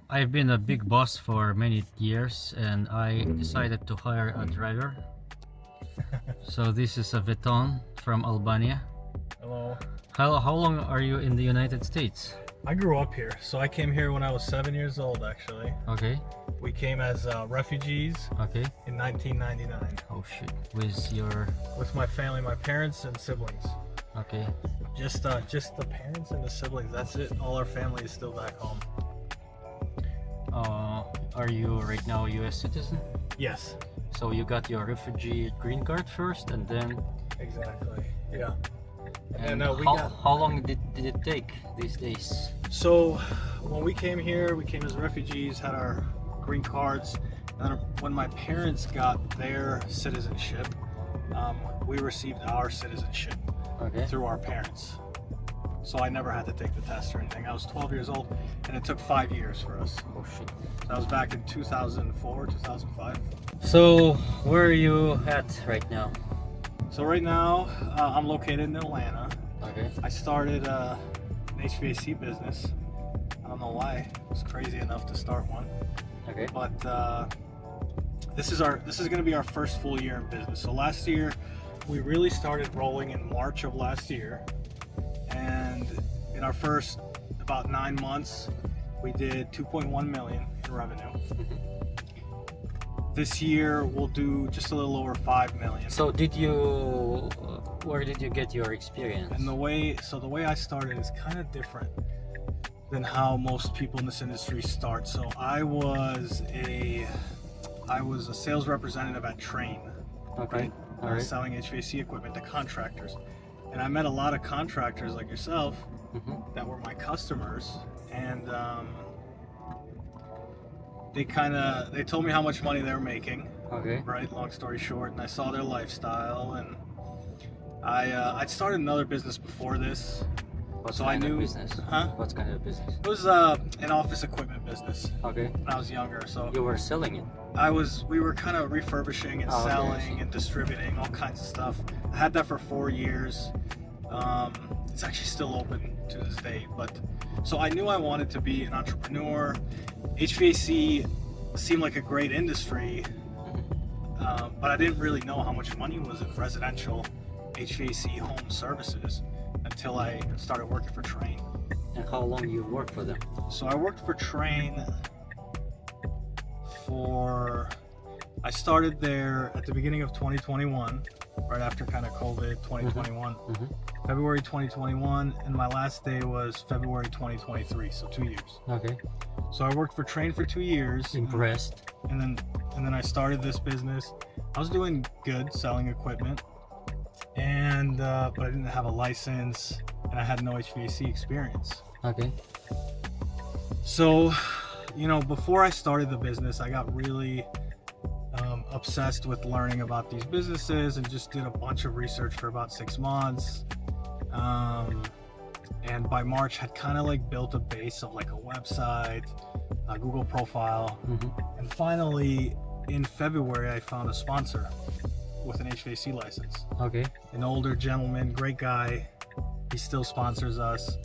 I've been a big boss for many years and I decided to hire a driver. So this is a Veton from Albania. Hello. How long are you in the United States? I grew up here, so I came here when I was 7 years old actually. Okay, We came as refugees okay. in 1999 Oh shit. With your... with my family, my parents and siblings. Okay. Just the parents and the siblings, that's it. All our family is still back home. Are you right now a US citizen? Yes, So you got your refugee green card first and then... exactly. Yeah. And we how, got... how long did it take these days? So when we came here, we came as refugees, had our green cards. And then when my parents got their citizenship, we received our citizenship Okay. through our parents. So I never had to take the test or anything. I was 12 years old and it took 5 years for us. Oh shit. That was back in 2004, 2005. So where are you at right now? So right now, I'm located in Atlanta. Okay. I started an HVAC business. I don't know why. It was crazy enough to start one. Okay. But this is going to be our first full year in business. So last year, we really started rolling in March of last year. And in our first about 9 months, we did 2.1 million in revenue. This year we'll do just a little over 5 million. So where did you get your experience? And the way I started is kind of different than how most people in this industry start. So I was a sales representative at Train. Okay. All I was right. selling HVAC equipment to contractors. And I met a lot of contractors like yourself that were my customers, and they told me how much money they were making. Okay. Right, long story short, and I saw their lifestyle, and I'd started another business before this. What So kind I knew- of business? Huh? What kind of business? It was an office equipment business Okay. when I was younger. So You were selling it. we were kind of refurbishing and Oh, okay, I selling see. and distributing all kinds of stuff. I had that for 4 years. It's actually still open to this day, but so I knew I wanted to be an entrepreneur. HVAC seemed like a great industry, but I didn't really know how much money was in residential HVAC home services until I started working for Train. And how long you worked for them? So I worked for Train I started there at the beginning of 2021, right after kind of COVID 2021. February 2021, and my last day was February 2023, so 2 years. Okay. So I worked for Train for 2 years, Impressed. and then I started this business. I was doing good selling equipment, and but I didn't have a license, and I had no HVAC experience. Okay. So, before I started the business, I got really obsessed with learning about these businesses and just did a bunch of research for about 6 months. And by March had kind of like built a base of like a website, a Google profile. And finally in February, I found a sponsor with an HVAC license. Okay. An older gentleman, great guy. He still sponsors us.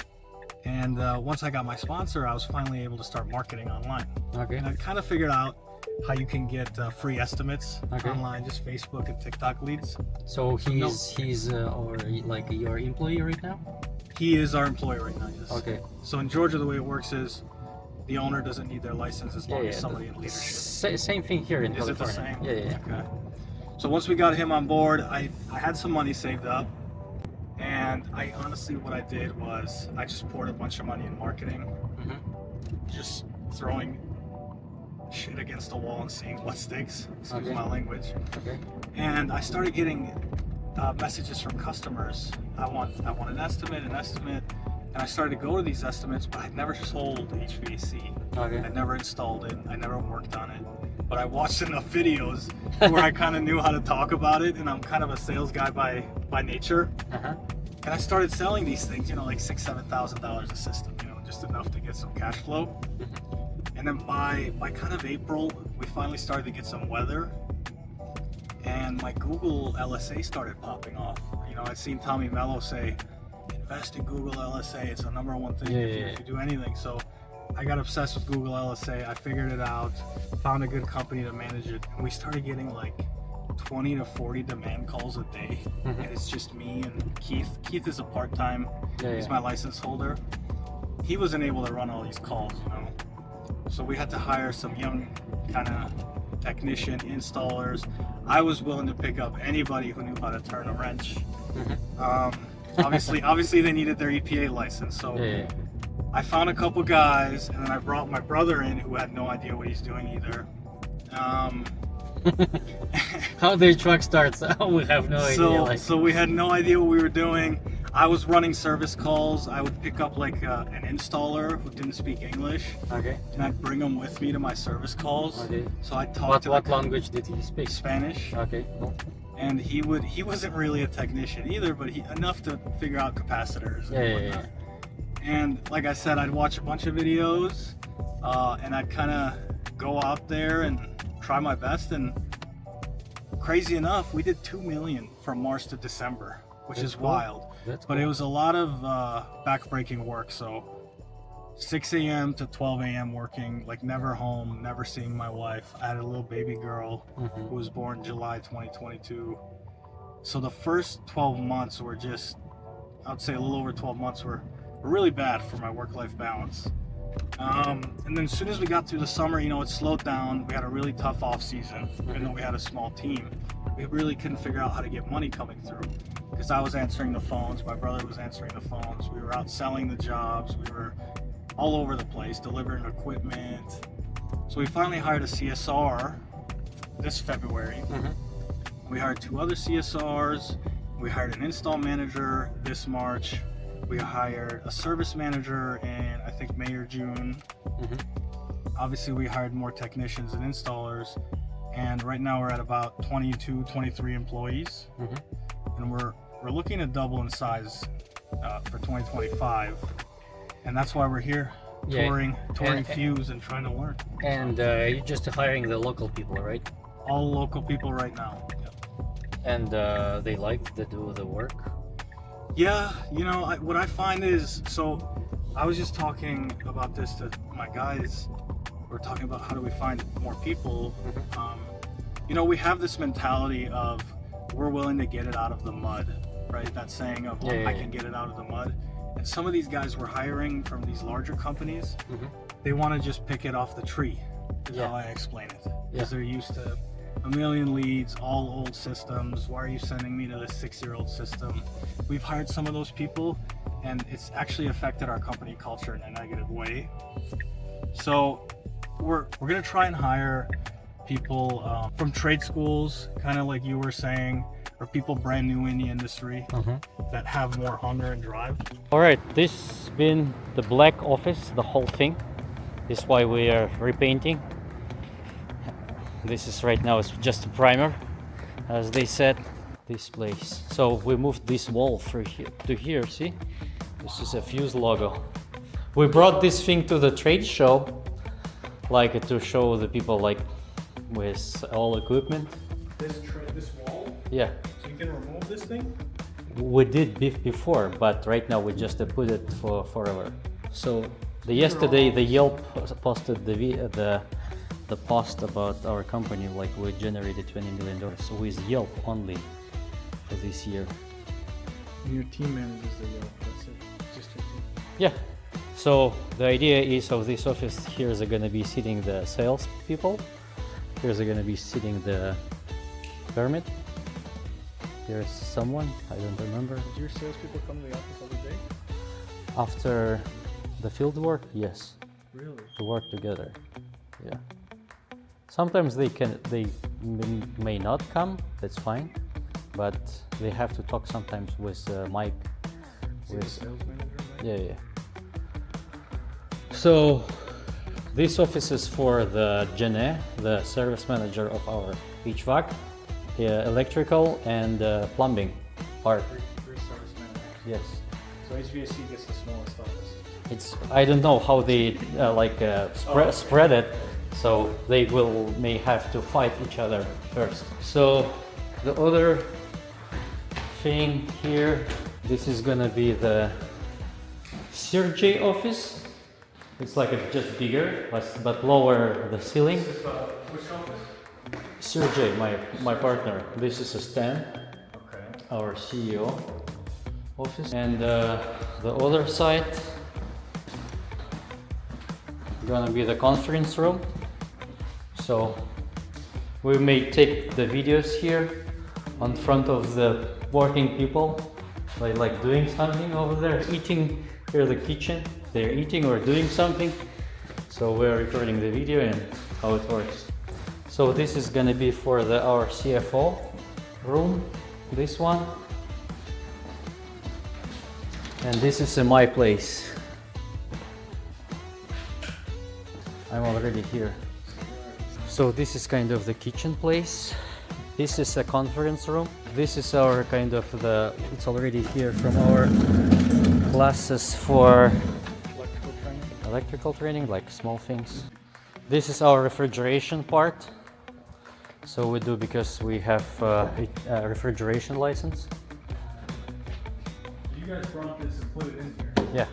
And once I got my sponsor, I was finally able to start marketing online. Okay. And I kind of figured out how you can get free estimates Okay. online, just Facebook and TikTok leads. So he's or like your employee right now? He is our employee right now, yes. Okay. So in Georgia, the way it works is the owner doesn't need their license as long as somebody in leadership. Same thing here in Is it the California. same? Yeah. Okay. So once we got him on board, I had some money saved up, and I honestly, what I did was I just poured a bunch of money in marketing, just throwing shit against the wall and seeing what sticks. Excuse Okay. my language. Okay. And I started getting messages from customers. I want an estimate, and I started to go to these estimates, but I'd never sold HVAC. Okay. I never installed it. I never worked on it. But I watched enough videos where I kind of knew how to talk about it, and I'm kind of a sales guy by nature. And I started selling these things, like $6,000-$7,000 a system, just enough to get some cash flow. And then by kind of April, we finally started to get some weather, and my Google LSA started popping off. I'd seen Tommy Mello say, invest in Google LSA. It's the #1 thing if you do anything. So I got obsessed with Google LSA. I figured it out, found a good company to manage it, and we started getting like 20 to 40 demand calls a day. And it's just me and Keith. Keith is a part-time, he's my license holder. He wasn't able to run all these calls, you know. So we had to hire some young kind of technician installers. I was willing to pick up anybody who knew how to turn a wrench. Obviously they needed their EPA license. So I found a couple guys, and then I brought my brother in who had no idea what he's doing either. How the truck starts, we have no idea. So we had no idea what we were doing. I was running service calls. I would pick up like an installer who didn't speak English. Okay. And I'd bring him with me to my service calls. Okay. So I talked What language did he speak? Spanish. Okay. Cool. And he wasn't really a technician either, but enough to figure out capacitors and whatnot. And like I said, I'd watch a bunch of videos, and I'd kind of go out there and try my best. And crazy enough, we did 2 million from March to December, which is cool. Wild. But it was a lot of back-breaking work. So 6 a.m. to 12 a.m. working, like never home, never seeing my wife. I had a little baby girl who was born July 2022. So the first 12 months were just, I'd say a little over 12 months were really bad for my work-life balance. And then as soon as we got through the summer, you know, it slowed down. We had a really tough off season, even though we had a small team. We really couldn't figure out how to get money coming through, because I was answering the phones, my brother was answering the phones, we were out selling the jobs, we were all over the place delivering equipment. So we finally hired a CSR this February. We hired 2 other CSRs. We hired an install manager this March. We hired a service manager in, I think, May or June. Obviously, we hired more technicians and installers. And right now we're at about 22, 23 employees. And we're looking to double in size for 2025. And that's why we're here, touring Fuse and trying to learn. And you're just hiring the local people, right? All local people right now. And they like to do the work? Yeah, you know, what I find is, so I was just talking about this to my guys. We're talking about how do we find more people. You know, we have this mentality of we're willing to get it out of the mud, right? That saying of I can get it out of the mud. And some of these guys we're hiring from these larger companies, they want to just pick it off the tree, is how I explain it. Because they're used to a million leads, all old systems. Why are you sending me to this 6-year-old system? We've hired some of those people, and it's actually affected our company culture in a negative way. So we're gonna try and hire people from trade schools, kind of like you were saying, or people brand new in the industry that have more hunger and drive. All right, this has been the black office, the whole thing. This is why we are repainting. This is right now, it's just a primer, as they said, this place. So we moved this wall through here to here, see? This is a Fuse logo. We brought this thing to the trade show, like to show the people like with all equipment. This wall? Yeah. So you can remove this thing? We did before, but right now we just put it for forever. So yesterday the Yelp posted the post about our company, like we generated $20 million with Yelp only for this year. And your team manages the Yelp, that's it, just your team. Yeah. So the idea is of this office, here's going to be sitting the sales people, here's going to be sitting the permit, here's someone, I don't remember. Did your salespeople come to the office every day? After the field work, yes. Really? To work together, yeah. Sometimes they may not come, that's fine, but they have to talk sometimes with Mike. With the sales manager, right? Yeah. So this office is for the Jene, the service manager of our HVAC, electrical and plumbing part. Three service managers. Yes. So HVAC gets the smallest office. I don't know how they spread it. So they may have to fight each other first. So the other thing here, this is gonna be the Sergey office. It's like it's just bigger, but lower the ceiling. Which office? Sergey, my partner. This is a Stan, Okay. our CEO office. And the other side gonna be the conference room. So we may take the videos here on front of the working people, like doing something over there, eating. Here the kitchen, they're eating or doing something. So we're recording the video and how it works. So this is gonna be for our CFO room, this one. And this is my place. I'm already here. So this is kind of the kitchen place. This is a conference room. This is our kind of it's already here from our classes for electrical training, like small things. This is our refrigeration part. So we do because we have a refrigeration license. You guys brought this and put it in here. Yeah.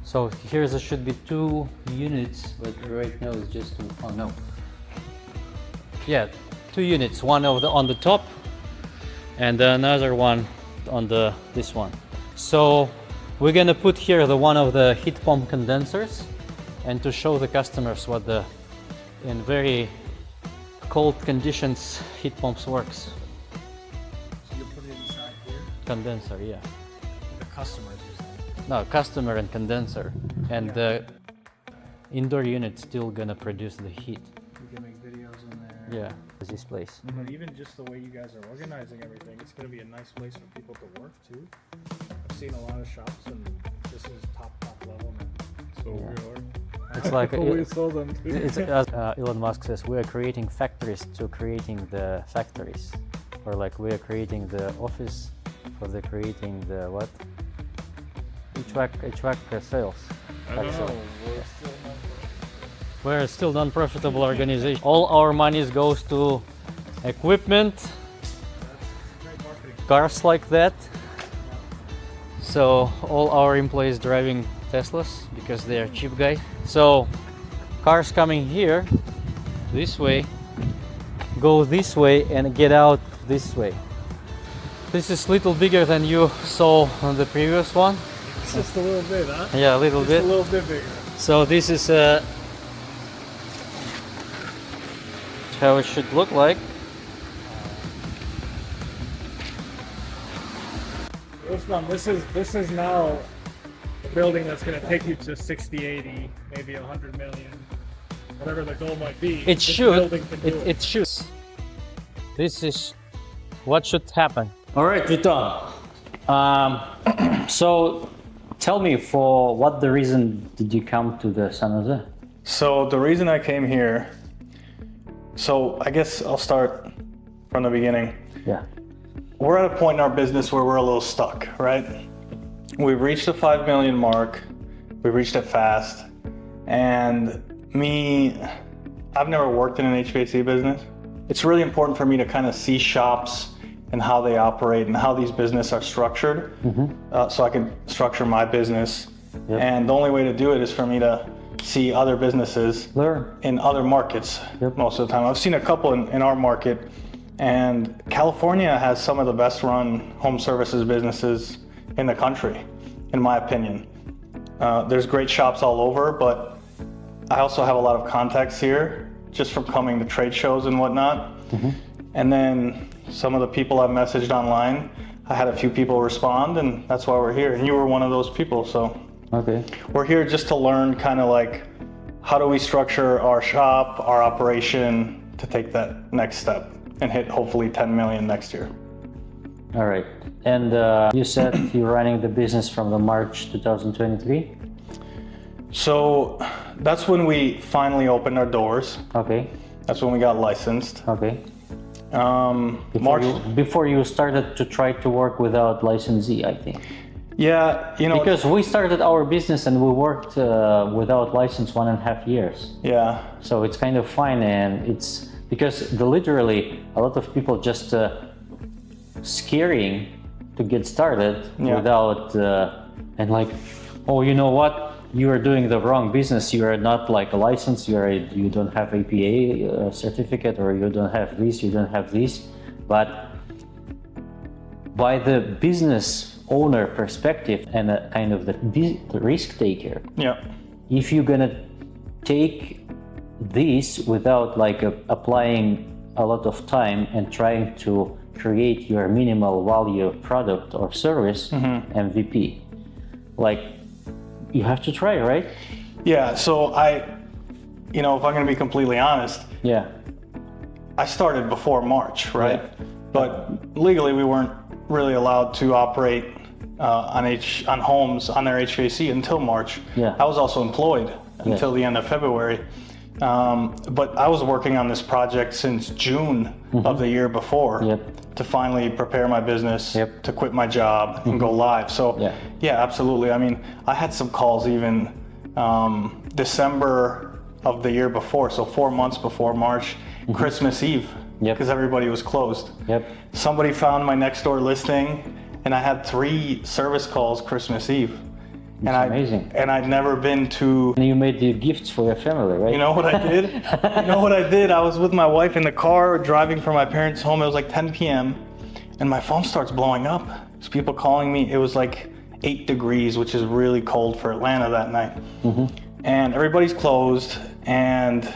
So here there should be 2 units, but right now it's just 2. Oh no. Yeah, 2 units. One on the top, and another one on this one. So we're gonna put here one of the heat pump condensers, and to show the customers what in very cold conditions heat pumps works. So you put it inside here? Condenser, yeah. The customers use it. No, customer and condenser, and the indoor unit's still gonna produce the heat. You can make videos in there. Yeah, this place. But even just the way you guys are organizing everything, it's going to be a nice place for people to work too. I've seen a lot of shops, and this is top level, man. So Yeah. we are. It's like we saw them too. it's as Elon Musk says, we are creating factories to creating the factories, or like we are creating the office for the creating the what? HVAC sales. I don't know. We're still non-profitable organization. All our money goes to equipment, Great marketing. cars like that. So all our employees driving Teslas because they are cheap guys. So cars coming here this way, go this way and get out this way. This is a little bigger than you saw on the previous one. It's just a little bit, huh? Yeah, a little Just bit. a little bit bigger. So this is how it should look like. Usman, this is now a building that's going to take you to 60, 80, maybe 100 million, whatever the goal might be. It This should. building can do It should. This is what should happen. All right, Viton. So tell me, for what the reason did you come to the San Jose? So the reason I came here, so I guess I'll start from the beginning. Yeah. We're at a point in our business where we're a little stuck, right? We've reached the 5 million mark. We've reached it fast. And I've never worked in an HVAC business. It's really important for me to kind of see shops and how they operate and how these businesses are structured, so I can structure my business. Yep. And the only way to do it is for me to see other businesses Learn. in other markets. Yep. Most of the time. I've seen a couple in our market, and California has some of the best run home services businesses in the country, in my opinion. There's great shops all over, but I also have a lot of contacts here just from coming to trade shows and whatnot. And then some of the people I've messaged online, I had a few people respond, and that's why we're here. And you were one of those people, so. Okay. We're here just to learn kind of like, how do we structure our shop, our operation to take that next step and hit hopefully 10 million next year. All right. And you said you're running the business from the March 2023? So that's when we finally opened our doors. Okay. That's when we got licensed. Okay. March. Before you started to try to work without licensee, I think. Yeah, you know. Because we started our business and we worked without license 1.5 years. Yeah. So it's kind of fine, and it's because literally a lot of people just scaring to get started Yeah. without and like, oh, you know what? you are doing the wrong business. You are not like a license. You don't have APA certificate, or you don't have this. You don't have this. But by the business owner perspective and a kind of the risk taker, Yeah. if you're gonna take this without like applying a lot of time and trying to create your minimal value product or service, MVP, like you have to try, right? Yeah. So if I'm going to be completely honest, Yeah. I started before March, right? Yeah. But legally, we weren't really allowed to operate on homes on their HVAC until March. Yeah. I was also employed until the end of February. But I was working on this project since June of the year before to finally prepare my business, to quit my job and go live. So yeah, absolutely. I mean, I had some calls even December of the year before, so 4 months before March, Christmas Eve, because everybody was closed. Somebody found my next door listing, and I had 3 service calls Christmas Eve. Amazing. And I'd never been to. And you made the gifts for your family, right? You know what I did? I was with my wife in the car driving from my parents' home. It was like 10 p.m. and my phone starts blowing up. There's people calling me. It was like 8 degrees, which is really cold for Atlanta that night. And everybody's closed, and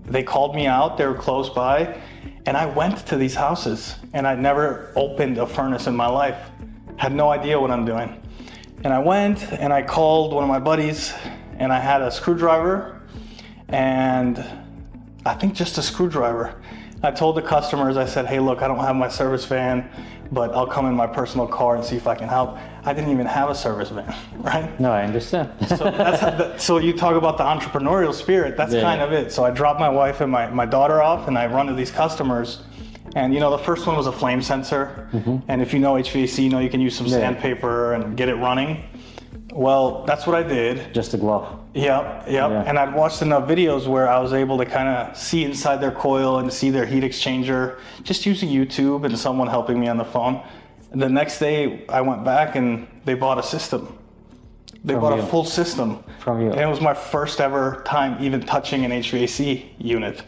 they called me out. They were close by, and I went to these houses, and I'd never opened a furnace in my life. Had no idea what I'm doing. And I went and I called one of my buddies, and I had a screwdriver, and I think just a screwdriver. I told the customers, I said, hey, look, I don't have my service van, but I'll come in my personal car and see if I can help. I didn't even have a service van, right? No, I understand. So you talk about the entrepreneurial spirit, that's kind of it. So I dropped my wife and my daughter off, and I run to these customers. And the first one was a flame sensor. And if you know HVAC, you can use some sandpaper and get it running. Well, that's what I did. Just a glove. Yep. And I'd watched enough videos where I was able to kind of see inside their coil and see their heat exchanger, just using YouTube and someone helping me on the phone. And the next day I went back and they bought a system. They bought a full system from you. And it was my first ever time even touching an HVAC unit.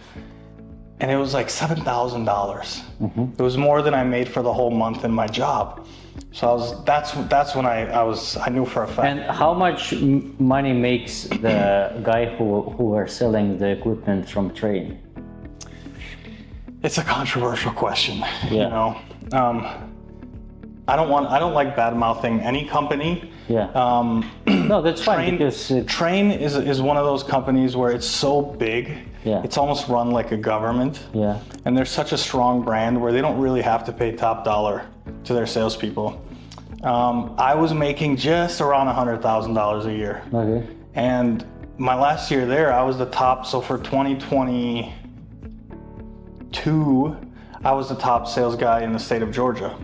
And it was like $7,000. It was more than I made for the whole month in my job. So that's when I knew for a fact. And how much money makes the guy who are selling the equipment from Train? It's a controversial question. Yeah. I don't like bad mouthing any company. Yeah. No, that's fine, because Train is one of those companies where it's so big. Yeah. It's almost run like a government. Yeah. And they're such a strong brand where they don't really have to pay top dollar to their salespeople. I was making just around $100,000 a year. Okay. And my last year there, I was the top. So for 2022, I was the top sales guy in the state of Georgia.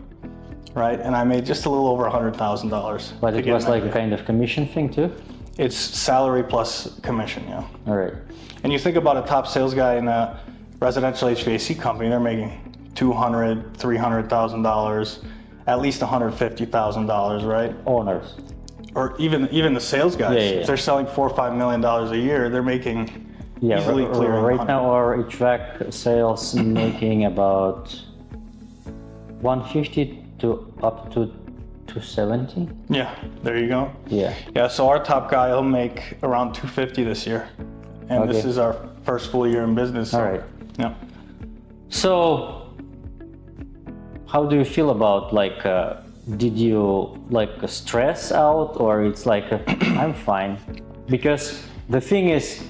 Right, and I made just a little over $100,000. But it was like a kind of commission thing too? It's salary plus commission, yeah. All right. And you think about a top sales guy in a residential HVAC company, they're making $200,000, $300,000, at least $150,000, right? Owners. Or even the sales guys. If they're selling $4 or $5 million a year, they're making easily clearing right now our HVAC sales making about 150 to up to 270. Yeah, there you go. Yeah. So our top guy will make around 250 this year, and this is our first full year in business. So, all right. Yeah. So how do you feel about did you stress out, or it's like I'm fine? Because the thing is,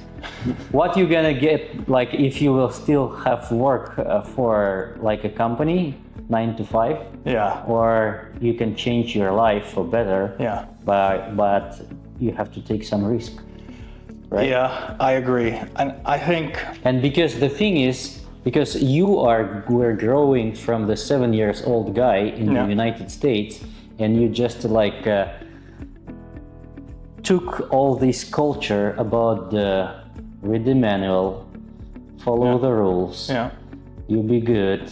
what you're gonna get, if you will still have work for a company 9 to 5, or you can change your life for better, but you have to take some risk, right? Yeah, I agree. And I think, and because the thing is, because we're growing from the 7-year-old guy in the United States, and you just took all this culture about read the manual, follow the rules, you be good,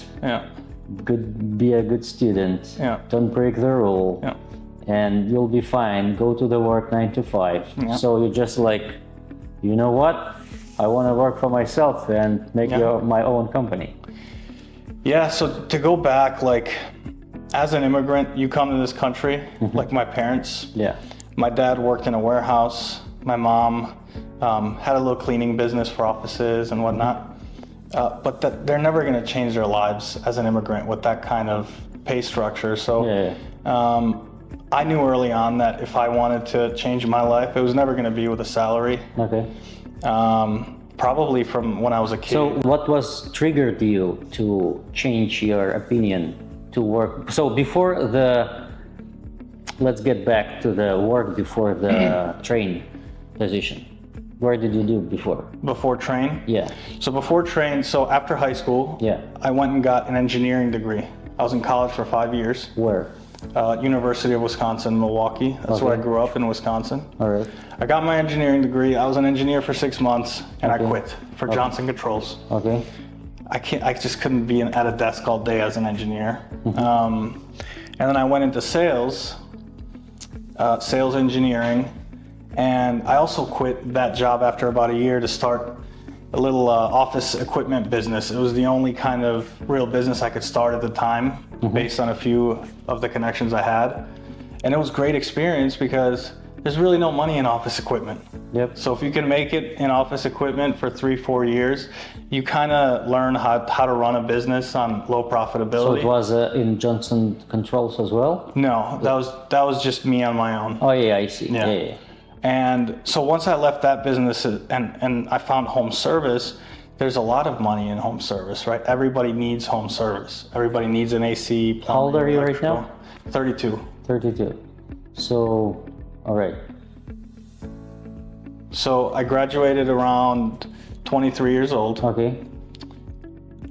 be a good student, don't break the rule, and you'll be fine. Go to the work 9 to 5. Yeah. So you're just like, you know what? I want to work for myself and make my own company. Yeah, so to go back, like, as an immigrant, you come to this country, like my parents. Yeah. My dad worked in a warehouse. My mom had a little cleaning business for offices and whatnot. But they're never going to change their lives as an immigrant with that kind of pay structure. So I knew early on that if I wanted to change my life, it was never going to be with a salary. Okay. Probably from when I was a kid. So what was triggered you to change your opinion to work? So before let's get back to the work before the train position. Where did you do before? Before train? Yeah. So before train, so after high school, I went and got an engineering degree. I was in college for 5 years. Where? University of Wisconsin, Milwaukee. That's where I grew up, in Wisconsin. All right. I got my engineering degree. I was an engineer for 6 months, and I quit for Johnson Controls. Okay. I just couldn't be at a desk all day as an engineer. And then I went into sales engineering, and I also quit that job after about a year to start a little office equipment business. It was the only kind of real business I could start at the time, based on a few of the connections I had. And it was great experience because there's really no money in office equipment. Yep. So if you can make it in office equipment for 3-4 years, you kind of learn how to run a business on low profitability. So it was in Johnson Controls as well? No, that was just me on my own. Oh yeah, I see. Yeah. And so once I left that business and I found home service, there's a lot of money in home service, right? Everybody needs home service. Everybody needs an AC, plumbing. How old are you right now? 32. 32. So, all right. So I graduated around 23 years old. Okay.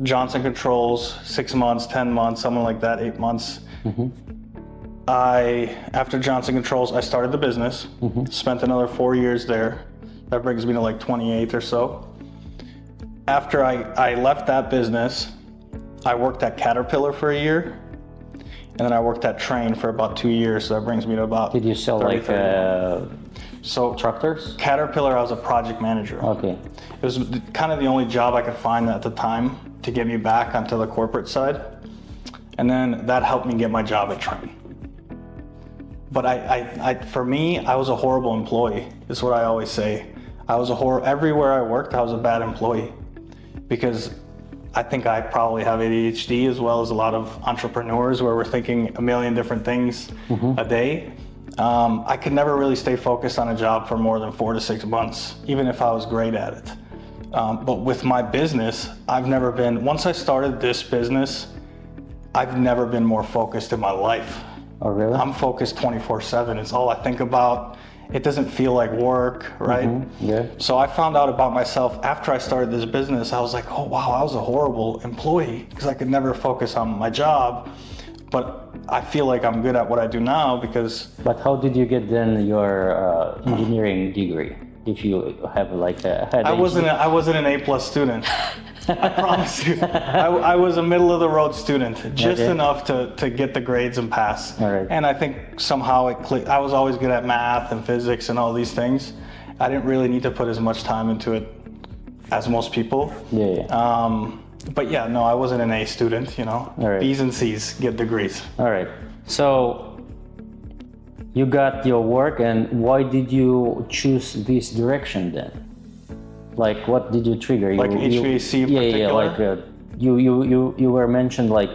Johnson Controls, 6 months, 10 months, something like that, 8 months. After Johnson Controls, I started the business, spent another 4 years there. That brings me to like 28 or so. After I left that business, I worked at Caterpillar for a year, and then I worked at Train for about 2 years. So that brings me to about. Did you sell 30, so tractors? Caterpillar, I was a project manager. Okay. It was kind of the only job I could find at the time to get me back onto the corporate side. And then that helped me get my job at Train. But for me, I was a horrible employee, is what I always say. Everywhere I worked, I was a bad employee. Because I think I probably have ADHD as well as a lot of entrepreneurs where we're thinking a million different things a day. I could never really stay focused on a job for more than 4 to 6 months, even if I was great at it. But with my business, once I started this business, I've never been more focused in my life. Oh, really? I'm focused 24/7. It's all I think about. It doesn't feel like work, right? Yeah. So I found out about myself after I started this business. I was like, oh wow, I was a horrible employee because I could never focus on my job. But I feel like I'm good at what I do now because. But how did you get then your engineering degree? If you have like a. I wasn't an A+ student. I promise you. I was a middle of the road student, just enough to get the grades and pass. All right. And I think somehow it clicked. I was always good at math and physics and all these things. I didn't really need to put as much time into it as most people. But yeah, no, I wasn't an A student, All right. B's and C's, get degrees. All right. So you got your work, and why did you choose this direction then? Like, what did you trigger? Like HVAC in particular? Yeah, like you were mentioned like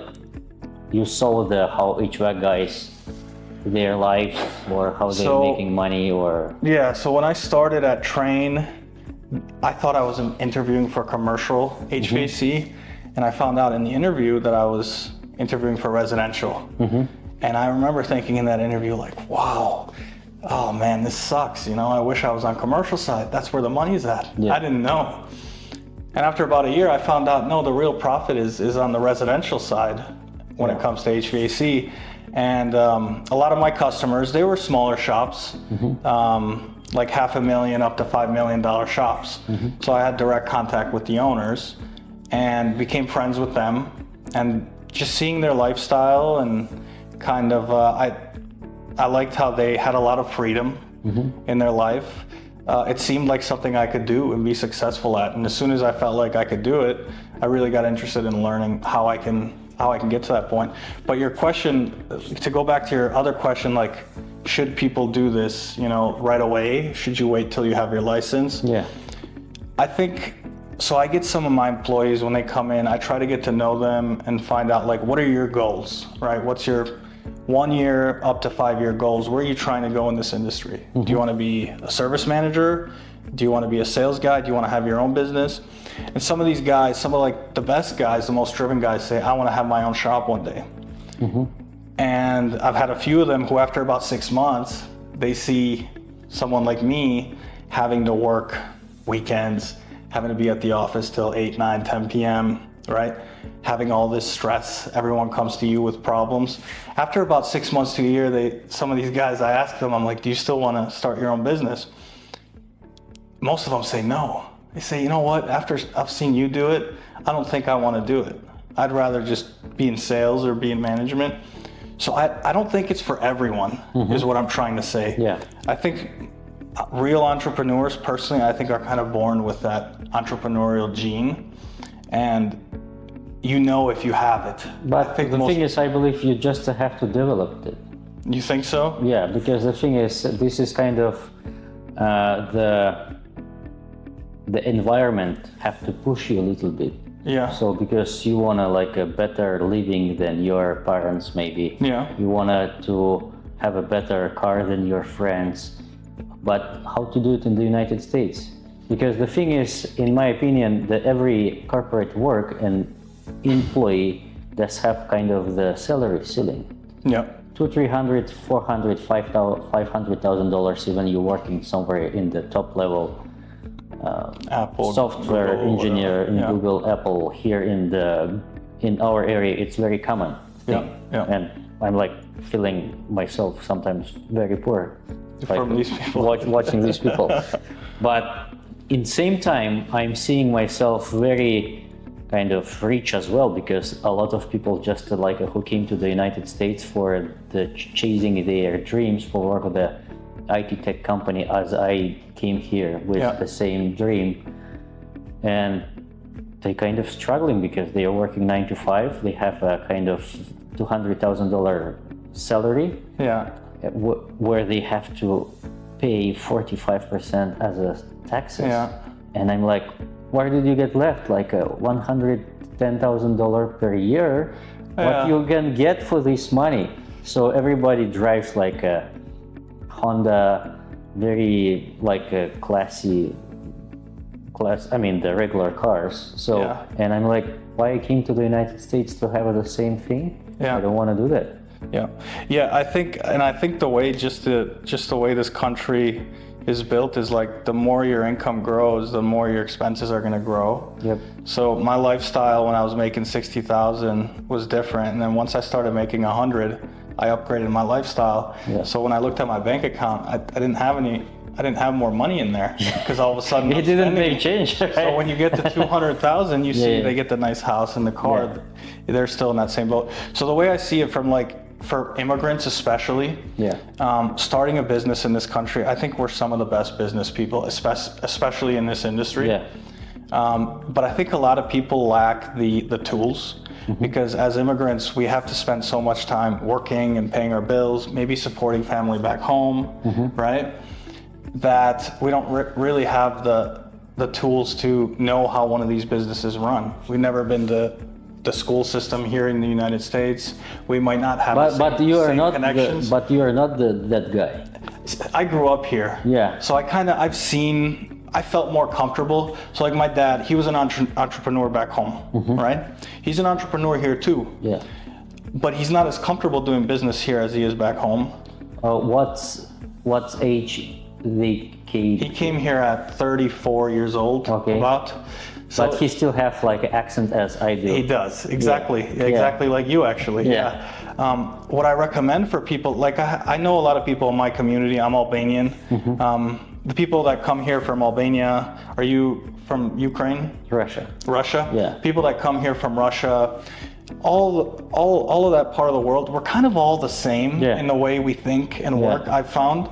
you saw how HVAC guys, their life or how they're making money or. Yeah, so when I started at Train, I thought I was interviewing for commercial HVAC, and I found out in the interview that I was interviewing for residential. And I remember thinking in that interview like, wow, oh man, this sucks. I wish I was on commercial side. That's where the money's at. Yeah. I didn't know. And after about a year, I found out, no, the real profit is on the residential side when it comes to HVAC. And a lot of my customers, they were smaller shops, like $500,000 up to $5 million shops. So I had direct contact with the owners and became friends with them. And just seeing their lifestyle and kind of, I liked how they had a lot of freedom in their life. It seemed like something I could do and be successful at. And as soon as I felt like I could do it, I really got interested in learning how I can get to that point. But your question, to go back to your other question, like, should people do this, right away? Should you wait till you have your license? Yeah. I think, so I get some of my employees when they come in, I try to get to know them and find out, like, what are your goals, right? What's your 1 year up to 5 year goals? Where are you trying to go in this industry? Do you want to be a service manager? Do you want to be a sales guy? Do you want to have your own business? And some of these guys, some of like the best guys, the most driven guys say, I want to have my own shop one day. And I've had a few of them who after about 6 months, they see someone like me having to work weekends, having to be at the office till 8, 9, 10 p.m., right? Having all this stress, everyone comes to you with problems. After about 6 months to a year, some of these guys, I ask them, I'm like, do you still want to start your own business? Most of them say no. They say, you know what, after I've seen you do it, I don't think I want to do it. I'd rather just be in sales or be in management. So I don't think it's for everyone, is what I'm trying to say. Yeah. I think real entrepreneurs, personally, I think are kind of born with that entrepreneurial gene. And if you have it. But the thing is, I believe you just have to develop it. You think so? Yeah, because the thing is, this is kind of the environment have to push you a little bit. Yeah. So because you want a better living than your parents, maybe. Yeah. You want to have a better car than your friends. But how to do it in the United States? Because the thing is, in my opinion, that every corporate work and employee does have kind of the salary ceiling. Yeah. $200,000, $300,000, $400,000, $500,000 even you're working somewhere in the top level Apple, software Google, engineer in yeah. Google, Apple. Here in our area, it's very common thing. Yeah. And I'm feeling myself sometimes very poor from these people. watching these people. But in same time, I'm seeing myself very kind of rich as well, because a lot of people just who came to the United States for chasing their dreams for the IT tech company, as I came here with the same dream, and they kind of struggling because they are working 9 to 5. They have a kind of $200,000 salary, where they have to pay 45% as a taxes. Yeah. And I'm like, where did you get left? $110,000 per year. What you can get for this money? So everybody drives a Honda, very classy class. I mean the regular cars. So and I'm like, why I came to the United States to have the same thing? I don't want to do that. I think the way just the way this country is built is the more your income grows, the more your expenses are going to grow. Yep. So my lifestyle when I was making 60,000 was different, and then once I started making 100, I upgraded my lifestyle. So when I looked at my bank account, I didn't have more money in there, because all of a sudden it didn't make change. Right? So when you get to 200,000, you see they get the nice house and the car. They're still in that same boat. So the way I see it from for immigrants especially, starting a business in this country, I think we're some of the best business people, especially in this industry. But I think a lot of people lack the tools, because as immigrants, we have to spend so much time working and paying our bills, maybe supporting family back home, right? That we don't really have the tools to know how one of these businesses run. We've never been to the school system here in the United States. We might not have but you are not connections. But you are not that guy. I grew up here. So I felt more comfortable. So my dad, he was an entrepreneur back home, right? He's an entrepreneur here too. But he's not as comfortable doing business here as he is back home. What's age He came here at 34 years old. About. So, but he still have accent as I do. He does, exactly. Exactly like you actually. What I recommend for people, I know a lot of people in my community, I'm Albanian. The people that come here from Albania, are you from Ukraine? Russia. Russia? Yeah. People that come here from Russia, all of that part of the world, we're kind of all the same Yeah. in the way we think and Yeah. work. I've found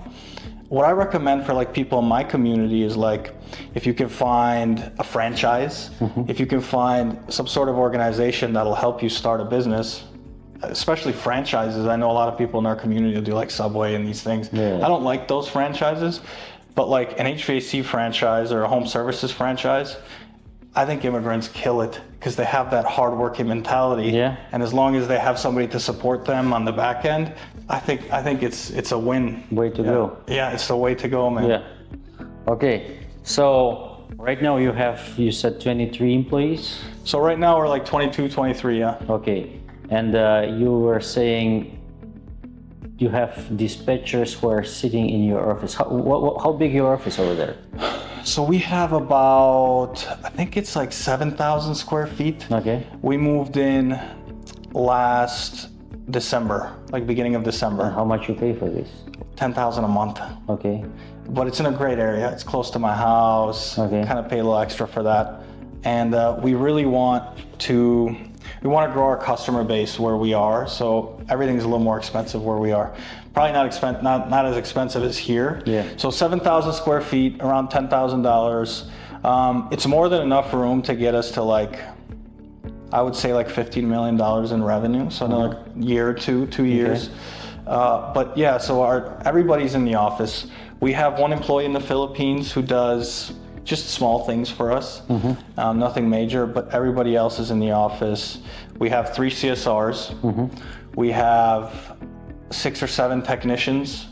what I recommend for like people in my community is like if you can find a franchise, if you can find some sort of organization that'll help you start a business, especially franchises. I know a lot of people in our community will do like Subway and these things. Yeah. I don't like those franchises, but like an HVAC franchise or a home services franchise, I think immigrants kill it because they have that hardworking mentality. Yeah. And as long as they have somebody to support them on the back end, I think it's a win. Way to go. Yeah, it's the way to go, man. Yeah. Okay. So right now you said 23 employees. So right now we're like 22, 23, yeah. Okay. And you were saying you have dispatchers who are sitting in your office. How big your office over there? So we have about, I think it's like 7,000 square feet. Okay. We moved in last December, like beginning of December. How much you pay for this? 10,000 a month. Okay. But it's in a great area. It's close to my house. Okay. Kind of pay a little extra for that. And we really want to grow our customer base where we are. So everything's a little more expensive where we are. Probably not as expensive as here. Yeah. So 7,000 square feet, around $10,000. It's more than enough room to get us to like, I would say like $15 million in revenue. So another year or two years. But yeah, so everybody's in the office. We have one employee in the Philippines who does just small things for us, nothing major, but everybody else is in the office. We have 3 CSRs. We have 6 or 7 technicians,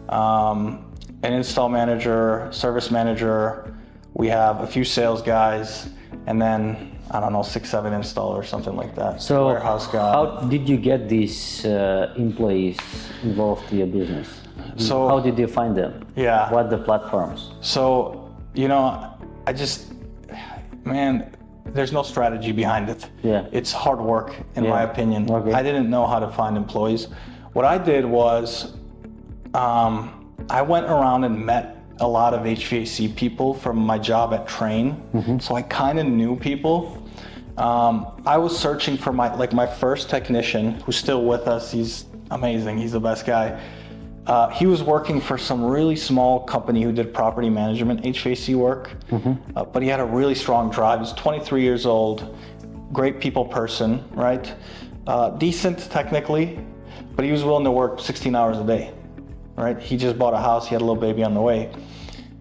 an install manager, service manager. We have a few sales guys, and then I don't know, 6, 7 installers, something like that. So Warehouse guy. how did you get these employees involved in your business? So How did you find them? Yeah. What the platforms? So, you know, there's no strategy behind it. Yeah. It's hard work, in my opinion. Okay. I didn't know how to find employees. What I did was, I went around and met a lot of HVAC people from my job at Train. So I kind of knew people. I was searching for my first technician, who's still with us. He's amazing. He's the best guy. He was working for some really small company who did property management HVAC work, but he had a really strong drive. He's 23 years old, great people person, right? Decent technically, but he was willing to work 16 hours a day, right? He just bought a house, he had a little baby on the way.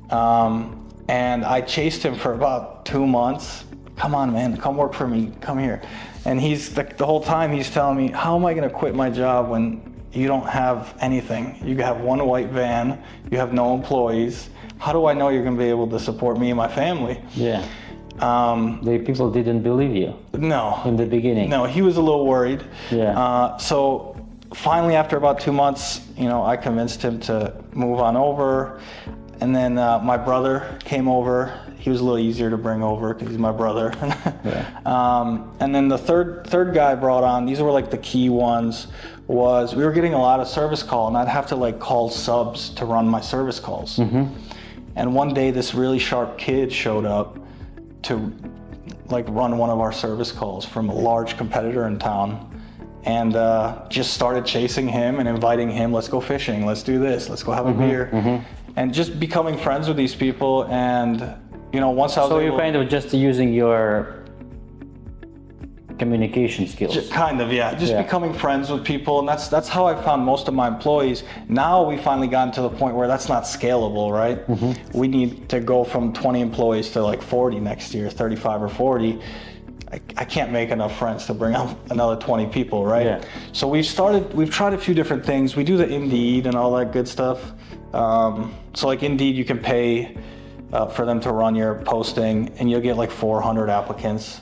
And I chased him for about 2 months. Come on, man, come work for me, come here. And he's the whole time he's telling me, how am I gonna quit my job when you don't have anything? You have one white van, you have no employees. How do I know you're gonna be able to support me and my family? Yeah. The people didn't believe you No. in the beginning. No, he was a little worried. Yeah. So finally, after about 2 months, I convinced him to move on over. And then my brother came over. He was a little easier to bring over because he's my brother. And then the third guy I brought on, these were like the key ones, was we were getting a lot of service call, and I'd have to like call subs to run my service calls. And one day this really sharp kid showed up to like run one of our service calls from a large competitor in town, and just started chasing him and inviting him, let's go fishing, let's do this, let's go have a beer. And just becoming friends with these people. And once I was So able, you're kind of just using your communication skills. kind of, yeah, just becoming friends with people. And that's how I found most of my employees. Now we finally gotten to the point where that's not scalable, right? We need to go from 20 employees to like 40 next year, 35 or 40. I can't make enough friends to bring on another 20 people, right? Yeah. So we've tried a few different things. We do the Indeed and all that good stuff. So like Indeed, you can pay for them to run your posting, and you'll get like 400 applicants.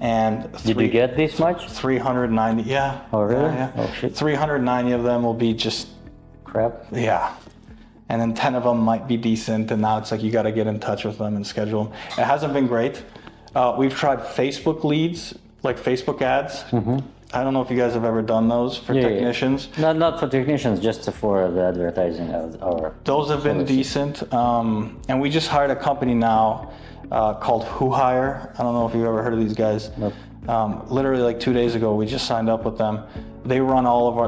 And Did you get this much? 390, yeah. Oh, really? Yeah. Oh, shit. 390 of them will be just, Crap. yeah. And then 10 of them might be decent, and now it's like you got to get in touch with them and schedule them. It hasn't been great. We've tried Facebook leads, like Facebook ads. I don't know if you guys have ever done those for technicians. Yeah. Not for technicians, just for the advertising of our. Those have been decent. And we just hired a company now called Who Hire. I don't know if you've ever heard of these guys. Nope. Literally like 2 days ago, we just signed up with them. They run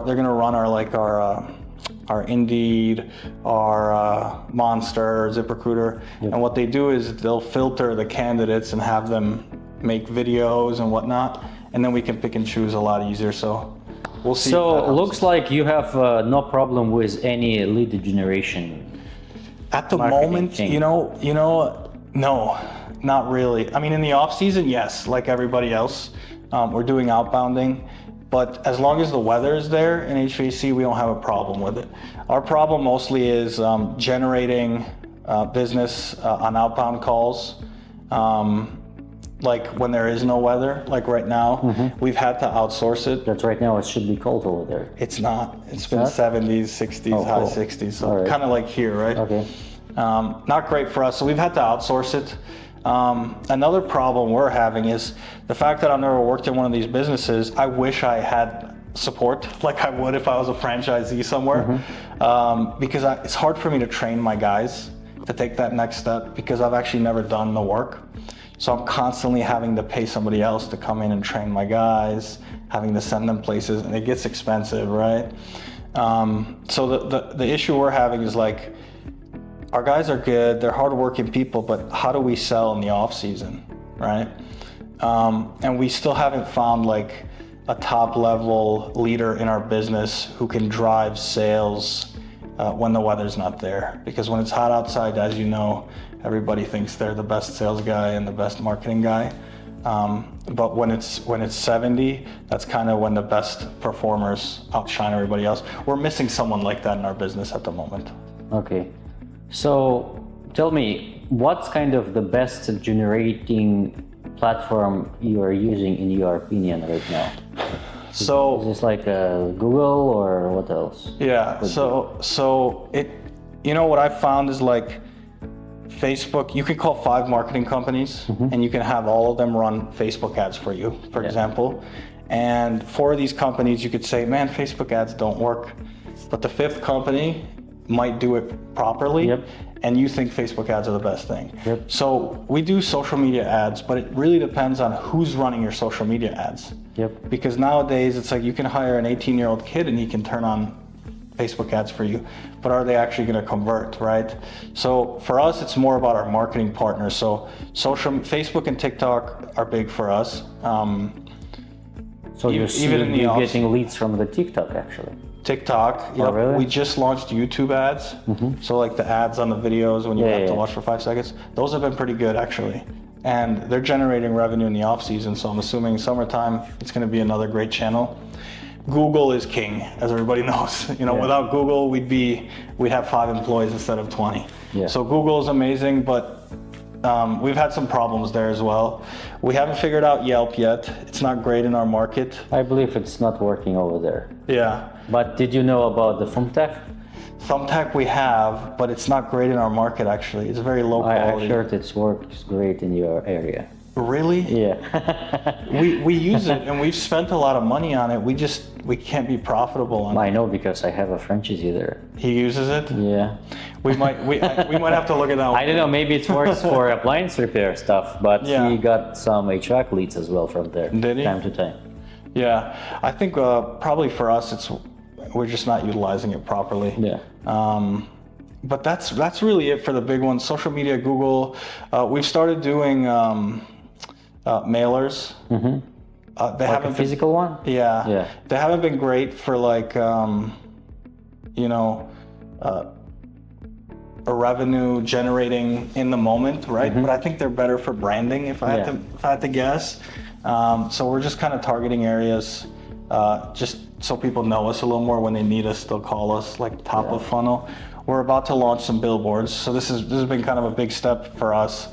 they're gonna run our Indeed, our Monster, ZipRecruiter. And what they do is they'll filter the candidates and have them make videos and whatnot. And then we can pick and choose a lot easier. So we'll see. So looks like you have no problem with any lead generation. At the marketing moment, thing. you know, no, not really. I mean, in the off season, yes, like everybody else, we're doing outbounding. But as long as the weather is there in HVAC, we don't have a problem with it. Our problem mostly is generating business on outbound calls. Like when there is no weather, like right now, we've had to outsource it. That's right now, it should be cold over there. It's not. It's been not? 70s, 60s, Oh, high cool. 60s. So All right. kind of like here, right? Okay. Not great for us. So we've had to outsource it. Another problem we're having is the fact that I've never worked in one of these businesses. I wish I had support like I would if I was a franchisee somewhere, because it's hard for me to train my guys to take that next step because I've actually never done the work. So I'm constantly having to pay somebody else to come in and train my guys, having to send them places, and it gets expensive, right? So the issue we're having is like, our guys are good, they're hardworking people, but how do we sell in the off season, right? And we still haven't found like a top level leader in our business who can drive sales when the weather's not there. Because when it's hot outside, as you know, everybody thinks they're the best sales guy and the best marketing guy. But when it's 70, that's kind of when the best performers outshine everybody else. We're missing someone like that in our business at the moment. Okay. So tell me, what's kind of the best generating platform you are using in your opinion right now? So Is this like Google or what else? yeah, so it, you know what I found is like Facebook, you can call 5 marketing companies and you can have all of them run Facebook ads for you, for example. And 4 of these companies, you could say, man, Facebook ads don't work. But the 5th company might do it properly, and you think Facebook ads are the best thing. So we do social media ads, but it really depends on who's running your social media ads. Because nowadays it's like you can hire an 18-year-old kid and he can turn on Facebook ads for you, but are they actually going to convert, right? So for us, it's more about our marketing partners. So Facebook and TikTok are big for us. So you're getting leads from the TikTok actually? TikTok, yep. Really? We just launched YouTube ads. So like the ads on the videos when you have to watch for 5 seconds, those have been pretty good actually. And they're generating revenue in the off season. So I'm assuming summertime, it's going to be another great channel. Google is king, as everybody knows. You know, without Google, we'd have 5 employees instead of 20. So Google is amazing, but we've had some problems there as well. We haven't figured out Yelp yet. It's not great in our market. I believe it's not working over there. Yeah. But did you know about the Thumbtack? Thumbtack we have, but it's not great in our market actually. It's very low quality. I heard it works great in your area. Really? Yeah. we use it and we've spent a lot of money on it. We can't be profitable on it. I know because I have a franchisee there. He uses it? Yeah. We might have to look at that one. I don't know, maybe it works for appliance repair stuff, but he got some HVAC leads as well from there. Did he? Time to time. Yeah, I think probably for us we're just not utilizing it properly. Yeah. But that's really it for the big ones. Social media, Google. We've started doing mailers. They haven't a physical one? Yeah. They haven't been great for like a revenue generating in the moment, right? But I think they're better for branding if I had to guess. So we're just kind of targeting areas just so people know us a little more. When they need us, they'll call us, like top of funnel. We're about to launch some billboards. So this has been kind of a big step for us.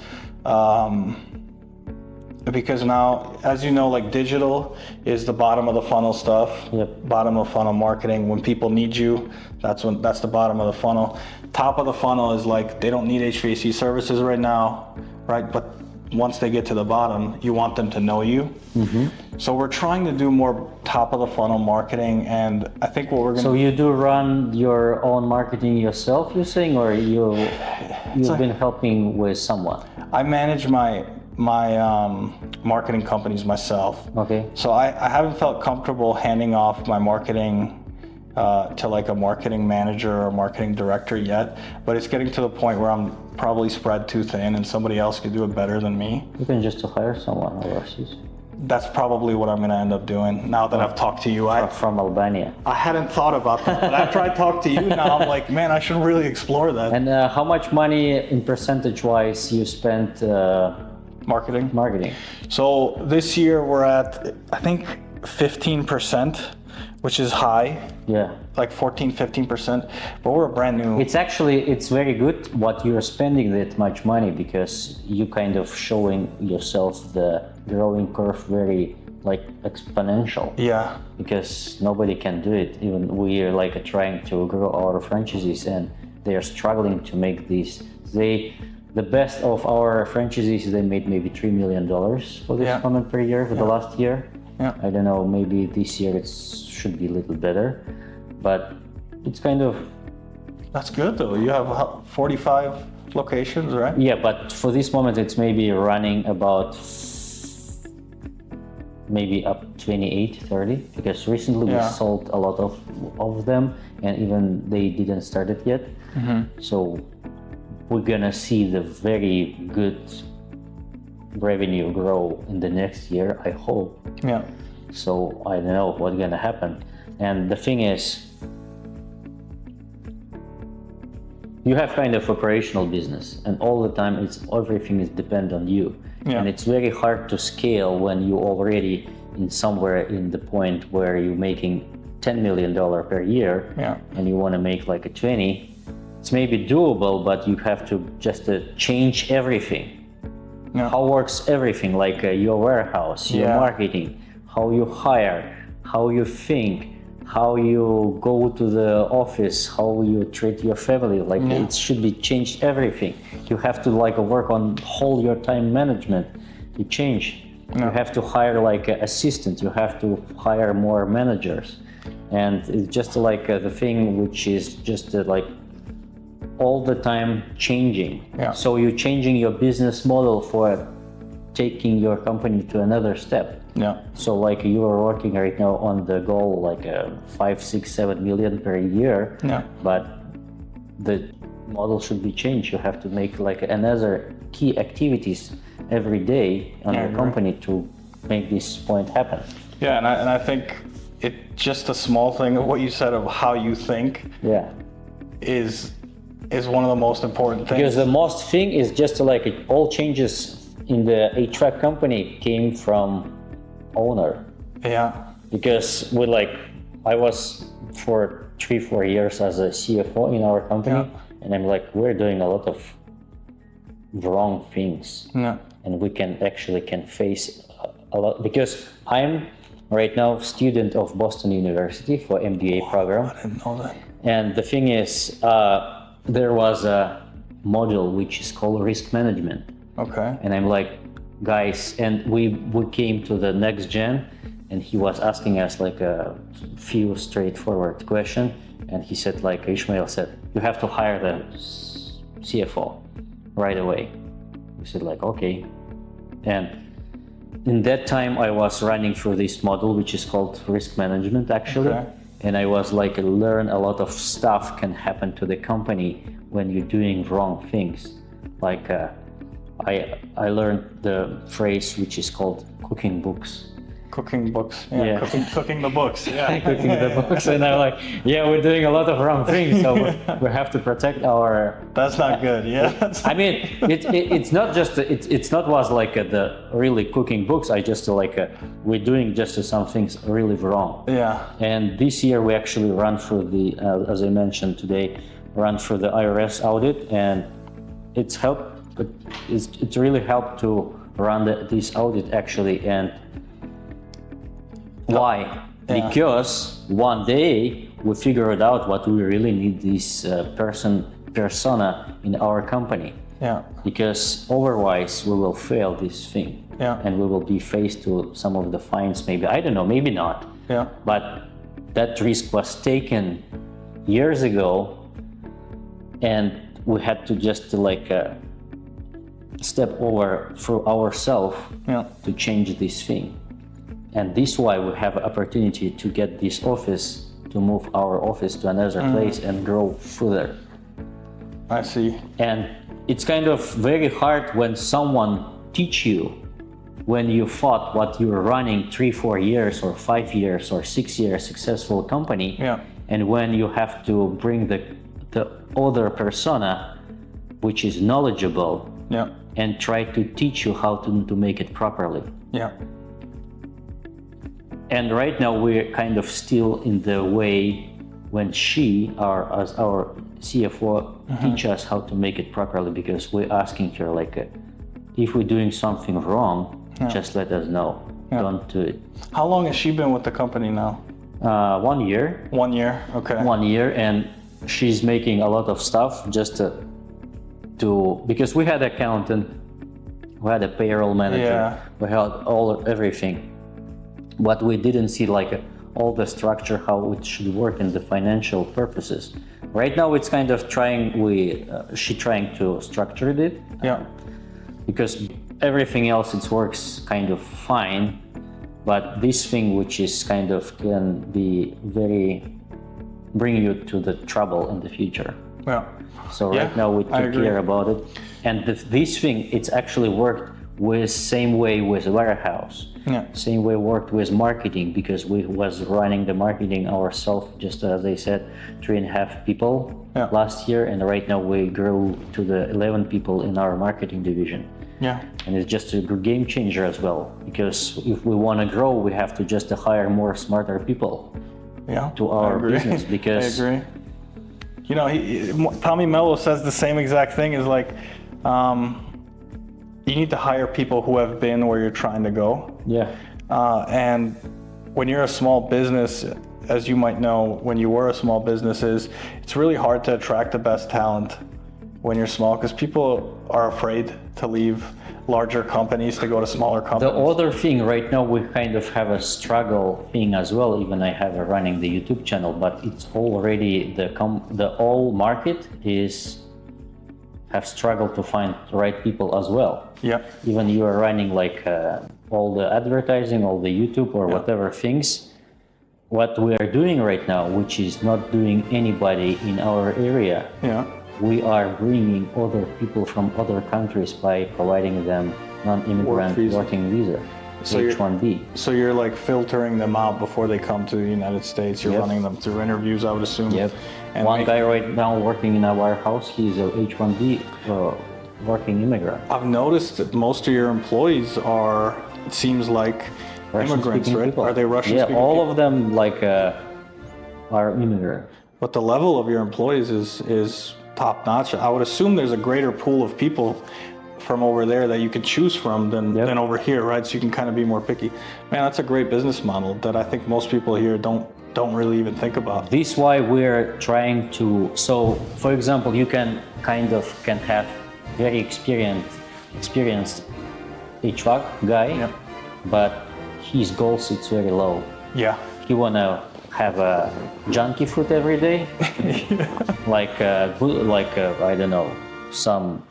Because now, as you know, like digital is the bottom of the funnel stuff. Bottom of funnel marketing. When people need you, that's the bottom of the funnel. Top of the funnel is like they don't need HVAC services right now, right? But once they get to the bottom, you want them to know you. So we're trying to do more top of the funnel marketing, and I think what we're going to... So you do run your own marketing yourself, you're saying, or you've been helping with someone? I manage my marketing companies myself. Okay. So I haven't felt comfortable handing off my marketing to like a marketing manager or marketing director yet, but it's getting to the point where I'm probably spread too thin and somebody else could do it better than me. You can just hire someone overseas. That's probably what I'm going to end up doing now that I've talked to you. From Albania. I hadn't thought about that, but after I talked to you now, I'm like, man, I should really explore that. And how much money in percentage-wise you spent Marketing. So this year we're at, I think, 15%, which is high. Yeah. Like 15%, but we're a brand new. It's very good what you're spending that much money, because you kind of showing yourself the growing curve very like exponential. Yeah. Because nobody can do it. Even we are like trying to grow our franchises, and they are struggling to make these. The best of our franchises, they made maybe $3 million for this moment per year for the last year. Yeah. I don't know, maybe this year it should be a little better, but it's kind of. That's good though. You have 45 locations, right? Yeah, but for this moment it's maybe running about maybe up 28, 30, because recently we sold a lot of them, and even they didn't start it yet. So we're gonna see the very good revenue grow in the next year, I hope. Yeah. So I don't know what's gonna happen. And the thing is, you have kind of operational business, and all the time everything is depend on you. Yeah. And it's very hard to scale when you already in somewhere in the point where you're making $10 million per year, and you want to make like a 20. It's maybe doable, but you have to just change everything. How works everything, like your warehouse, your marketing, how you hire, how you think, how you go to the office, how you treat your family. Like it should be changed everything. You have to like work on whole your time management to change. You have to hire like an assistant. You have to hire more managers, and it's just like the thing which is just like all the time changing. So you're changing your business model for taking your company to another step. So like you are working right now on the goal like 5, 6, 7 million per year, but the model should be changed. You have to make like another key activities every day on your company to make this point happen. Yeah, and I think it's just a small thing of what you said of how you think is one of the most important things. Because the most thing is just like all changes in the HVAC company came from owner. Because I was for 3-4 years as a CFO in our company, and I'm like, we're doing a lot of wrong things, and we can face a lot, because I'm right now student of Boston University for MBA program. I didn't know that. And the thing is, there was a module which is called risk management. And I'm like, guys, and we came to the next gen, and he was asking us like a few straightforward questions, and he said, like Ishmael said, you have to hire the CFO right away. We said like, okay. And in that time I was running through this model which is called risk management actually. And I was like, learn a lot of stuff can happen to the company when you're doing wrong things. Like I learned the phrase which is called cooking books. Cooking books, cooking the books, cooking the books, and I'm like, we're doing a lot of wrong things, so we have to protect our. That's not good, I mean, it's not just it's not was like the really cooking books. I just like we're doing just some things really wrong. And this year we actually run through the, as I mentioned today, run through the IRS audit, and it's helped. But it's really helped to run this audit actually. And why? Because one day we figured out what we really need this persona in our company. Because otherwise we will fail this thing. And we will be faced to some of the fines, maybe, I don't know, maybe not. But that risk was taken years ago, and we had to just like step over through ourselves to change this thing. And this why we have opportunity to get this office, to move our office to another place and grow further. I see. And it's kind of very hard when someone teach you, when you thought what you're running 3-4 years or 5 years or 6 years successful company, and when you have to bring the other persona which is knowledgeable and try to teach you how to make it properly. And right now we're kind of still in the way when she, as our CFO, teach us how to make it properly, because we're asking her like, if we're doing something wrong, just let us know. Don't do it. How long has she been with the company now? 1 year. 1 year, okay. 1 year, and she's making a lot of stuff just to because we had accountant, we had a payroll manager, we had everything. But we didn't see like all the structure, how it should work in the financial purposes. Right now it's kind of she trying to structure it. Because everything else it works kind of fine, but this thing which is kind of can be bring you to the trouble in the future. So right now we take care about it. And this thing, it's actually worked with same way with warehouse. Same way worked with marketing, because we was running the marketing ourselves, just as I said, 3.5 people last year, and right now we grew to the 11 people in our marketing division. And it's just a game changer as well, because if we want to grow, we have to just hire more smarter people to our business. Because I agree. You know, Tommy Mello says the same exact thing, is like, you need to hire people who have been where you're trying to go. And when you're a small business, as you might know, when you were a small business, it's really hard to attract the best talent when you're small, because people are afraid to leave larger companies to go to smaller companies. The other thing right now, we kind of have a struggle thing as well. Even I have running the YouTube channel, but it's already the whole market have struggled to find the right people as well. Even you are running like all the advertising, all the YouTube or whatever things. What we are doing right now, which is not doing anybody in our area, we are bringing other people from other countries by providing them non-immigrant working visa, H-1B. So you're like filtering them out before they come to the United States. You're running them through interviews, I would assume. And one guy right now working in a warehouse, he's a H-1B working immigrant. I've noticed that most of your employees are, it seems like, immigrants, right? People. Are they Russian-speaking all people? of them like are immigrant. But the level of your employees is top-notch. I would assume there's a greater pool of people from over there that you could choose from than over here, right? So you can kind of be more picky. Man, that's a great business model that I think most people here don't really even think about. This is why we're trying to, so for example, you can have very experienced HVAC guy, but his goals it's very low. He wanna have a junky food every day, like I don't know, some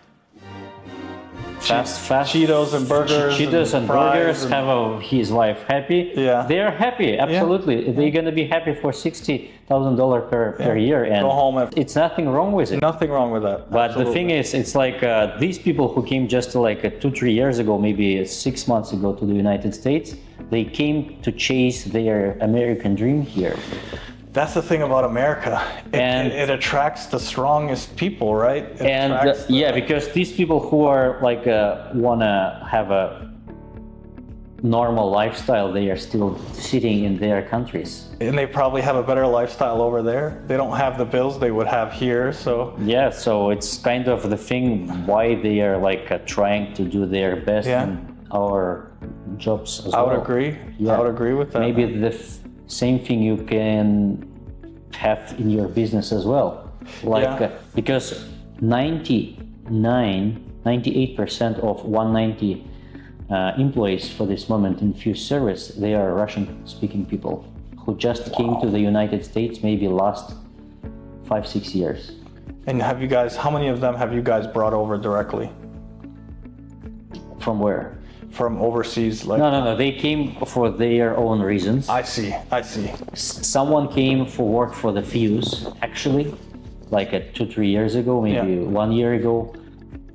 fast Cheetos and burgers. Cheetos and burgers have his wife happy. They're happy, absolutely. They're gonna be happy for $60,000 per year, and go home. It's nothing wrong with it. Nothing wrong with that. But the thing is, it's like these people who came just like 2-3 years ago, maybe 6 months ago to the United States, they came to chase their American dream here. That's the thing about America. It attracts the strongest people, right? Because these people who are like wanna have a normal lifestyle, they are still sitting in their countries. And they probably have a better lifestyle over there. They don't have the bills they would have here, so. So it's kind of the thing why they are like trying to do their best in our jobs as well. I would agree. I would agree with that. Maybe the same thing you can have in your business as well. Because 98% of 190 employees for this moment in Fuse Service, they are Russian-speaking people who just came to the United States maybe last 5-6 years. And how many of them have you guys brought over directly? From where? from overseas? Like, No. They came for their own reasons. I see. Someone came for work for the fuse, actually, like 2-3 years ago, maybe 1 year ago.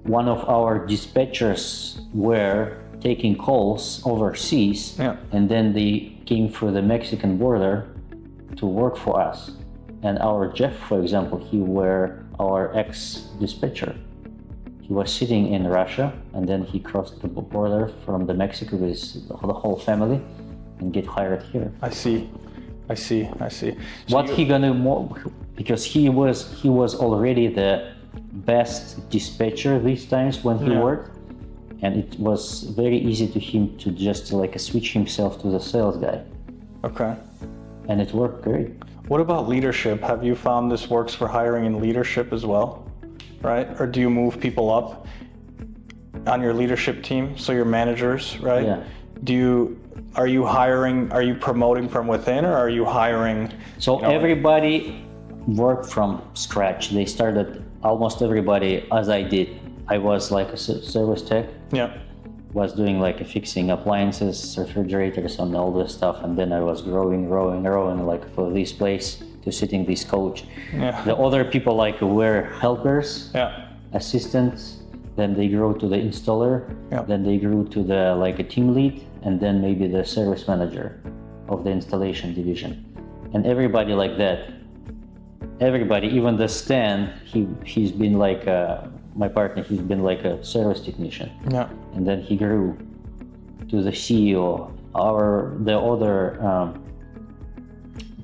One of our dispatchers were taking calls overseas, and then they came through the Mexican border to work for us. And our Jeff, for example, he were our ex-dispatcher. He was sitting in Russia, and then he crossed the border from the Mexico with the whole family and get hired here. I see. So What he gonna because he was already the best dispatcher these times when he worked, and it was very easy to him to just like switch himself to the sales guy. Okay. And it worked great. What about leadership? Have you found this works for hiring in leadership as well? Right? Or do you move people up on your leadership team? So your managers, right? Yeah. Are you promoting from within, or are you hiring? So everybody worked from scratch. They started, almost everybody, as I did. I was like a service tech. Yeah. Was doing like fixing appliances, refrigerators, and all this stuff, and then I was growing like for this place to sitting this coach. Yeah. The other people like were helpers, Yeah. assistants, then they grew to the installer, then they grew to the like a team lead, and then maybe the service manager of the installation division. And everybody like that. Everybody, even the Stan, he's been like my partner, he's been like a service technician. Yeah. And then he grew to the CEO. The other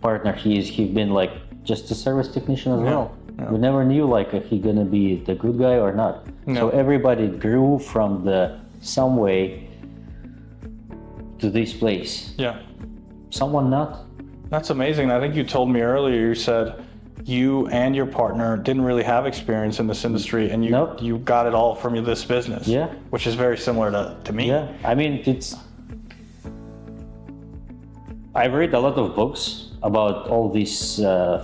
partner, he's been like just a service technician as well. Yeah. We never knew like he gonna be the good guy or not. No. So everybody grew from some way to this place. Yeah. Someone not. That's amazing. I think you told me earlier, you said you and your partner didn't really have experience in this industry, and you got it all from this business. Yeah. Which is very similar to me. Yeah. I mean, I've read a lot of books about all these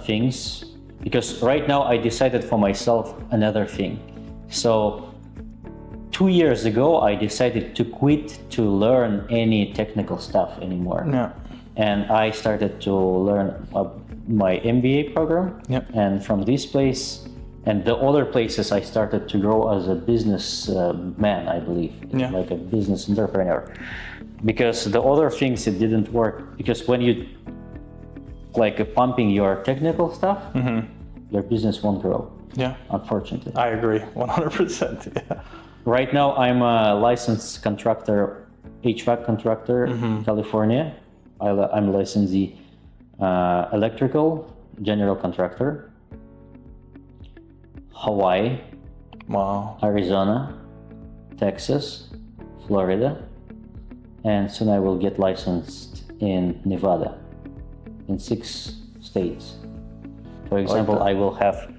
things, because right now I decided for myself another thing. So 2 years ago, I decided to quit to learn any technical stuff anymore. Yeah. And I started to learn my MBA program. Yep. And from this place and the other places, I started to grow as a business man, I believe, like a business entrepreneur. Because the other things, it didn't work. Because when you like pumping your technical stuff, your business won't grow. Yeah. Unfortunately. I agree, 100%. Yeah. Right now, I'm a licensed contractor, HVAC contractor in California. I'm licensed electrical general contractor. Hawaii, Arizona, Texas, Florida, and soon I will get licensed in Nevada, in 6 states. For example, I will have,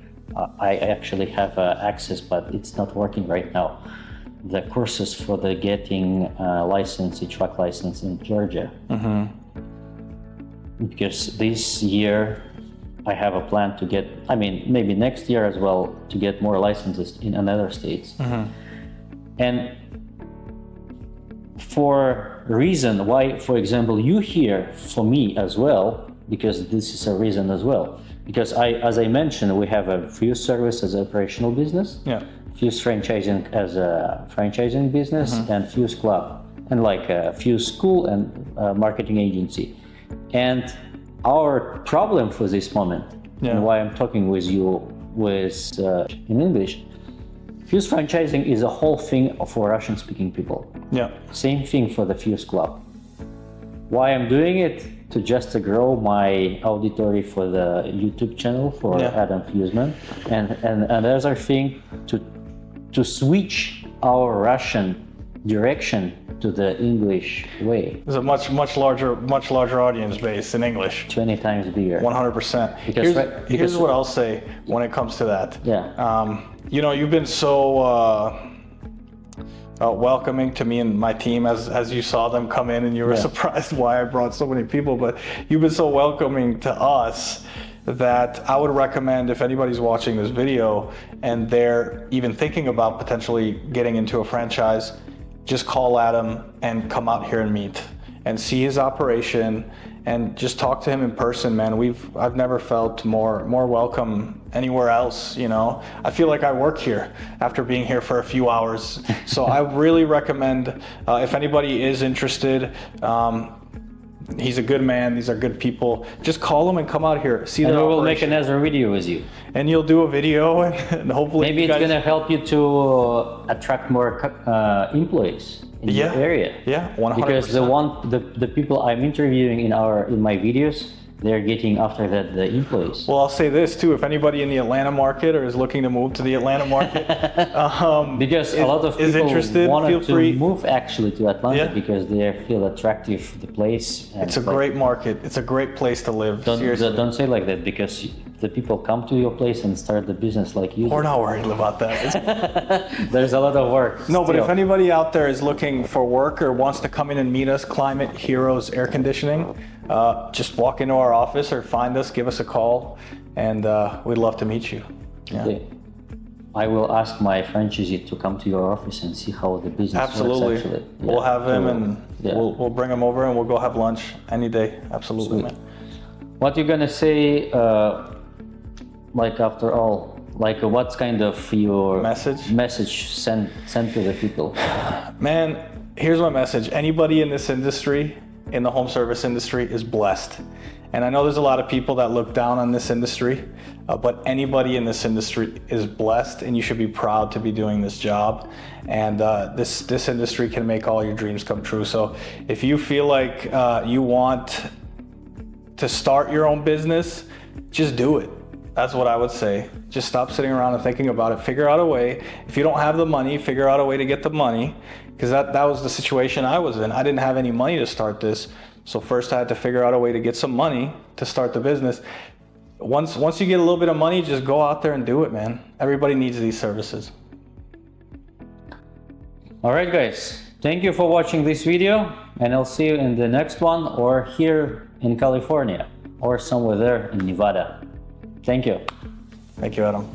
I actually have access, but it's not working right now. The courses for the getting license, HVAC license in Georgia. Because this year I have a plan to get, I mean, maybe next year as well, to get more licenses in another states. And for reason why, for example, you here for me as well, because this is a reason as well. Because as I mentioned, we have a Fuse service as an operational business, Fuse franchising as a franchising business, and Fuse club, and like a Fuse school and marketing agency. And our problem for this moment, and why I'm talking with you in English, Fuse franchising is a whole thing for Russian-speaking people. Same thing for the Fuse club. Why I'm doing it? To just grow my auditory for the YouTube channel for Adam Fuseman, and another thing to switch our Russian direction to the English way. There's a much larger audience base in English. 20 times bigger. 100%. Here's what I'll say when it comes to that. You know, you've been so welcoming to me and my team as you saw them come in, and you were surprised why I brought so many people, but you've been so welcoming to us that I would recommend, if anybody's watching this video and they're even thinking about potentially getting into a franchise, just call Adam and come out here and meet and see his operation and just talk to him in person, man. I've never felt more welcome anywhere else, you know. I feel like I work here after being here for a few hours. So I really recommend, if anybody is interested, he's a good man, these are good people, just call him and come out here, see and their we will make operation. another video with you. And you'll do a video and hopefully Maybe you it's guys... gonna help you to attract more employees in your area. Yeah, 100%. Because the people I'm interviewing in my videos, they're getting after that the employees. Well, I'll say this too, if anybody in the Atlanta market or is looking to move to the Atlanta market, because a lot of is people interested, wanted feel to free. move actually to Atlanta Yeah. because they feel attractive the place. And It's a great market. It's a great place to live. Seriously. Don't say like that, because the people come to your place and start the business like you. We're not worried about that. There's a lot of work. No, but still. if anybody out there is looking for work or wants to come in and meet us, Climate Heroes Air Conditioning, just walk into our office or find us, give us a call, and we'd love to meet you. Yeah. Okay. I will ask my franchisee to come to your office and see how the business Absolutely. works actually. We'll have him and yeah. we'll bring him over and we'll go have lunch any day. Absolutely, Sweet. man. What you gonna say, like after all, like what's kind of your message sent to the people? Man, here's my message. Anybody in this industry, in the home service industry, is blessed. And I know there's a lot of people that look down on this industry, but anybody in this industry is blessed, and you should be proud to be doing this job. And this industry can make all your dreams come true. So if you feel like you want to start your own business, just do it. That's what I would say. Just stop sitting around and thinking about it. Figure out a way. If you don't have the money, figure out a way to get the money, because that was the situation I was in. I didn't have any money to start this. So first I had to figure out a way to get some money to start the business. Once you get a little bit of money, just go out there and do it, man. Everybody needs these services. All right, guys. Thank you for watching this video, and I'll see you in the next one, or here in California, or somewhere there in Nevada. Thank you. Thank you, Adam.